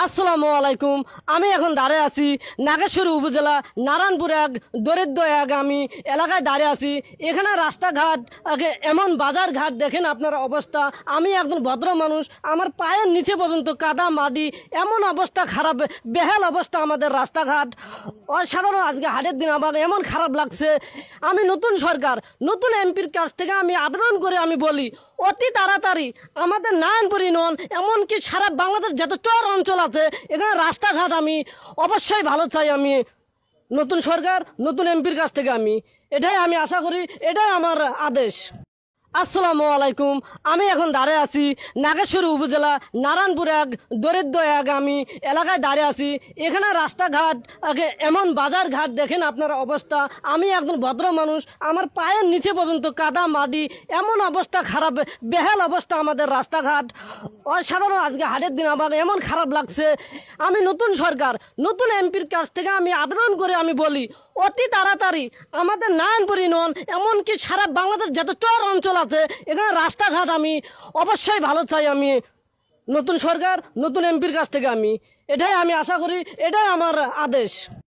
আসসালামু আলাইকুম। আমি এখন দাঁড়িয়ে আছি নাগেশ্বরী উপজেলা নারায়ণপুর এক দরিদ্র এক আমি এলাকায় দাঁড়িয়ে আছি। এখানে রাস্তাঘাট এমন বাজার ঘাট দেখেন আপনারা অবস্থা। আমি একজন ভদ্র মানুষ, আমার পায়ের নিচে পর্যন্ত কাদা মাটি, এমন অবস্থা খারাপ, বেহাল অবস্থা আমাদের রাস্তাঘাট। অসাধারণ আজকে হাটের দিন আমার এমন খারাপ লাগছে। আমি নতুন সরকার, নতুন এমপির কাছ থেকে আমি আবেদন করে আমি বলি অতি তাড়াতাড়ি আমাদের নারায়ণপুর ইউনিয়ন এমনকি সারা বাংলাদেশ যত চর অঞ্চল আছে এখানে রাস্তাঘাট আমি অবশ্যই ভালো চাই। আমি নতুন সরকার, নতুন এমপির কাছ থেকে আমি এটাই আমি আশা করি, এটাই আমার আদেশ। আসসালামু আলাইকুম। আমি এখন দাঁড়িয়ে আছি নাগেশ্বরী উপজেলা নারায়ণপুর এক দরিদ্র এক আমি এলাকায় দাঁড়িয়ে আছি। এখানে রাস্তাঘাট এমন বাজার ঘাট দেখেন আপনারা অবস্থা। আমি একজন ভদ্র মানুষ, আমার পায়ের নিচে পর্যন্ত কাদা মাটি, এমন অবস্থা খারাপ, বেহাল অবস্থা আমাদের রাস্তাঘাট। অসাধারণ আজকে হাটের দিন আমার এমন খারাপ লাগছে। আমি নতুন সরকার, নতুন এমপির কাছ থেকে আমি আবেদন করে আমি বলি অতি তাড়াতাড়ি আমাদের নারায়ণপুর ইউনিয়ন এমনকি সারা বাংলাদেশ যত চর অঞ্চল আছে এখানে রাস্তাঘাট আমি অবশ্যই ভালো চাই। আমি নতুন সরকার, নতুন এমপির কাছ থেকে আমি এটাই আমি আশা করি, এটাই আমার আদেশ।